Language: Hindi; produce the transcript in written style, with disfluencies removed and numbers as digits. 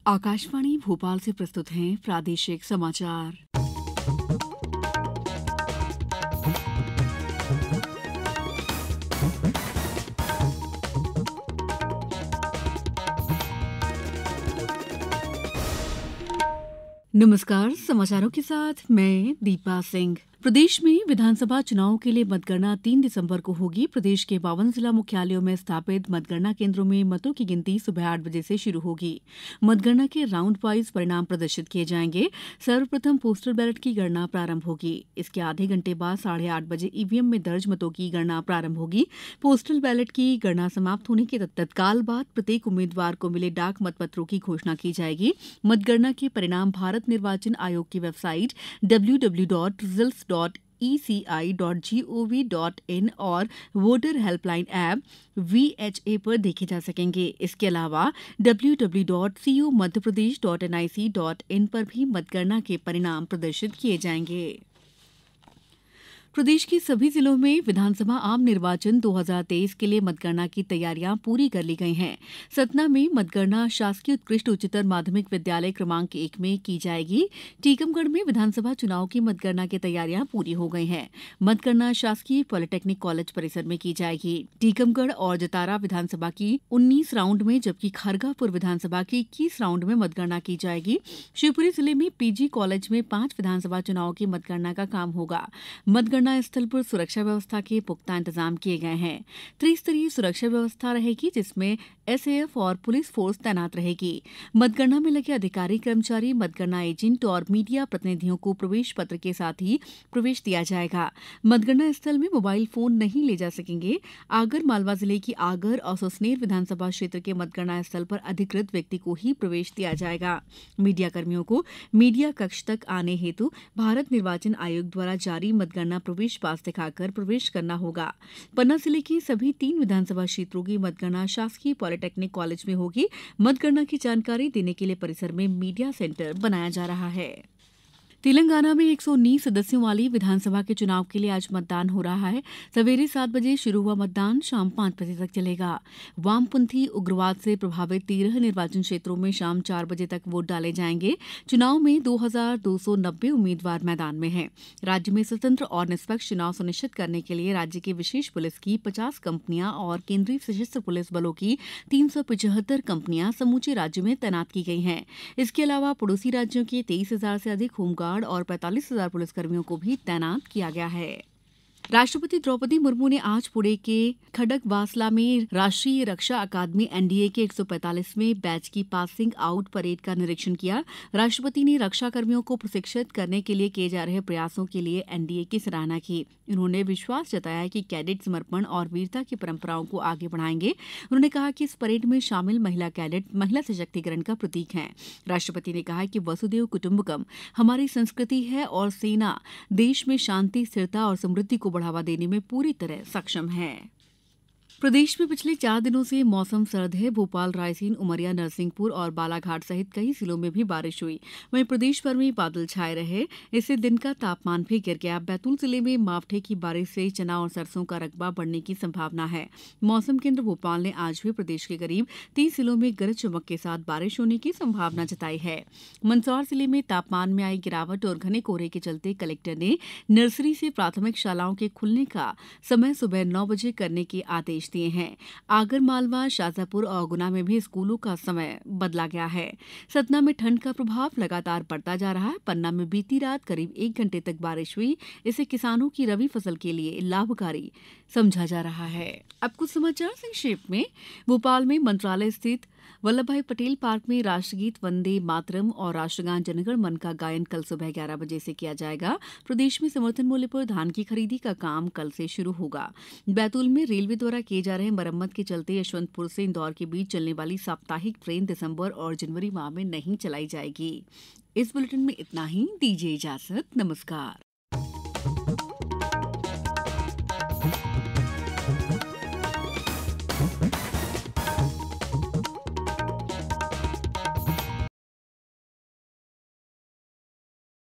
आकाशवाणी भोपाल से प्रस्तुत हैं प्रादेशिक समाचार। नमस्कार, समाचारों के साथ मैं दीपा सिंह। प्रदेश में विधानसभा चुनाव के लिए मतगणना 3 दिसंबर को होगी। प्रदेश के 52 जिला मुख्यालयों में स्थापित मतगणना केंद्रों में मतों की गिनती सुबह 8 बजे से शुरू होगी। मतगणना के राउंड वाइज परिणाम प्रदर्शित किए जाएंगे। सर्वप्रथम पोस्टल बैलेट की गणना प्रारंभ होगी। इसके आधे घंटे बाद 8:30 बजे ईवीएम में दर्ज मतों की गणना प्रारंभ होगी। पोस्टल बैलेट की गणना समाप्त होने के तत्काल बाद प्रत्येक उम्मीदवार को मिले डाक मतपत्रों की घोषणा की जाएगी। मतगणना के परिणाम भारत निर्वाचन आयोग की वेबसाइट www.results.eci.gov.in और वोटर हेल्पलाइन ऐप VHA पर देखे जा सकेंगे। इसके अलावा www.commadhyapradesh.nic.in पर भी मतगणना के परिणाम प्रदर्शित किए जाएंगे। प्रदेश के सभी जिलों में विधानसभा आम निर्वाचन 2023 के लिए मतगणना की तैयारियां पूरी कर ली गई हैं। सतना में मतगणना शासकीय उत्कृष्ट उच्चतर माध्यमिक विद्यालय क्रमांक 1 में की जाएगी। टीकमगढ़ में विधानसभा चुनाव की मतगणना की तैयारियां पूरी हो गई हैं। मतगणना शासकीय पॉलिटेक्निक कॉलेज परिसर में की जाएगी। टीकमगढ़ और जतारा विधानसभा की 19 राउंड में जबकि खरगापुर विधानसभा की 21 राउंड में मतगणना की जाएगी। शिवपुरी जिले में पीजी कॉलेज में 5 विधानसभा चुनाव की मतगणना का काम होगा। मतगणना स्थल पर सुरक्षा व्यवस्था के पुख्ता इंतजाम किए गए हैं। त्रिस्तरीय सुरक्षा व्यवस्था रहेगी जिसमें एसएएफ और पुलिस फोर्स तैनात रहेगी। मतगणना में लगे अधिकारी कर्मचारी, मतगणना एजेंट और मीडिया प्रतिनिधियों को प्रवेश पत्र के साथ ही प्रवेश दिया जाएगा। मतगणना स्थल में मोबाइल फोन नहीं ले जा सकेंगे। आगर मालवा जिले की आगर और सुसनेर विधानसभा क्षेत्र के मतगणना स्थल पर अधिकृत व्यक्ति को ही प्रवेश दिया जाएगा। मीडिया कर्मियों को मीडिया कक्ष तक आने हेतु भारत निर्वाचन आयोग द्वारा जारी मतगणना प्रवेश पास दिखाकर प्रवेश करना होगा। पन्ना जिले की सभी 3 विधानसभा क्षेत्रों की मतगणना शासकीय पॉलिटेक्निक कॉलेज में होगी। मतगणना की जानकारी देने के लिए परिसर में मीडिया सेंटर बनाया जा रहा है। तेलंगाना में 119 सदस्यों वाली विधानसभा के चुनाव के लिए आज मतदान हो रहा है। सवेरे 7 बजे शुरू हुआ मतदान शाम 5 बजे तक चलेगा। वामपंथी उग्रवाद से प्रभावित 13 निर्वाचन क्षेत्रों में शाम 4 बजे तक वोट डाले जाएंगे। चुनाव में 2290 उम्मीदवार मैदान में हैं। राज्य में स्वतंत्र और निष्पक्ष चुनाव सुनिश्चित करने के लिए राज्य की विशेष पुलिस की 50 कंपनियां और केंद्रीय सशस्त्र पुलिस बलों की 375 कंपनियां समूचे राज्य में तैनात की गई हैं। इसके अलावा पड़ोसी राज्यों के 23,000 से अधिक होमगार्ड और 45,000 पुलिसकर्मियों को भी तैनात किया गया है। राष्ट्रपति द्रौपदी मुर्मू ने आज पुणे के खड़गवासला में राष्ट्रीय रक्षा अकादमी एनडीए के 145वें बैच की पासिंग आउट परेड का निरीक्षण किया। राष्ट्रपति ने रक्षा कर्मियों को प्रशिक्षित करने के लिए किए जा रहे प्रयासों के लिए एनडीए की सराहना की। उन्होंने विश्वास जताया कि कैडेट समर्पण और वीरता की परंपराओं को आगे बढ़ाएंगे। उन्होंने कहा कि इस परेड में शामिल महिला कैडेट महिला सशक्तिकरण का प्रतीक हैं। राष्ट्रपति ने कहा कि वसुदेव कुटुंबकम हमारी संस्कृति है और सेना देश में शांति, स्थिरता और समृद्धि को बढ़ावा देने में पूरी तरह सक्षम है। प्रदेश में पिछले 4 दिनों से मौसम सर्द है। भोपाल, रायसेन, उमरिया, नरसिंहपुर और बालाघाट सहित कई जिलों में भी बारिश हुई। वहीं प्रदेश भर में बादल छाए रहे। इससे दिन का तापमान भी गिर गया। बैतूल जिले में मावठे की बारिश से चना और सरसों का रकबा बढ़ने की संभावना है। मौसम केंद्र भोपाल ने आज भी प्रदेश के करीब 30 जिलों में गरज चमक के साथ बारिश होने की संभावना जताई है। मंदसौर जिले में तापमान में आई गिरावट और घने कोहरे के चलते कलेक्टर ने नर्सरी से प्राथमिक शालाओं के खुलने का समय सुबह 9 बजे करने के आदेश दिए हैं। आगर मालवा, शाजापुर और गुना में भी स्कूलों का समय बदला गया है। सतना में ठंड का प्रभाव लगातार बढ़ता जा रहा है। पन्ना में बीती रात करीब 1 घंटे तक बारिश हुई। इसे किसानों की रबी फसल के लिए लाभकारी समझा जा रहा है। अब कुछ समाचार संक्षेप में। भोपाल में मंत्रालय स्थित वल्लभ भाई पटेल पार्क में राष्ट्रगीत वंदे मातरम और राष्ट्रगान जनगण मन का गायन कल सुबह 11 बजे से किया जाएगा। प्रदेश में समर्थन मूल्य पर धान की खरीदी का काम कल से शुरू होगा। बैतूल में रेलवे द्वारा किए जा रहे मरम्मत के चलते यशवंतपुर से इंदौर के बीच चलने वाली साप्ताहिक ट्रेन दिसंबर और जनवरी माह में नहीं चलाई जाएगी। इस बुलेटिन में इतना ही। दीजिए इजाजत। नमस्कार।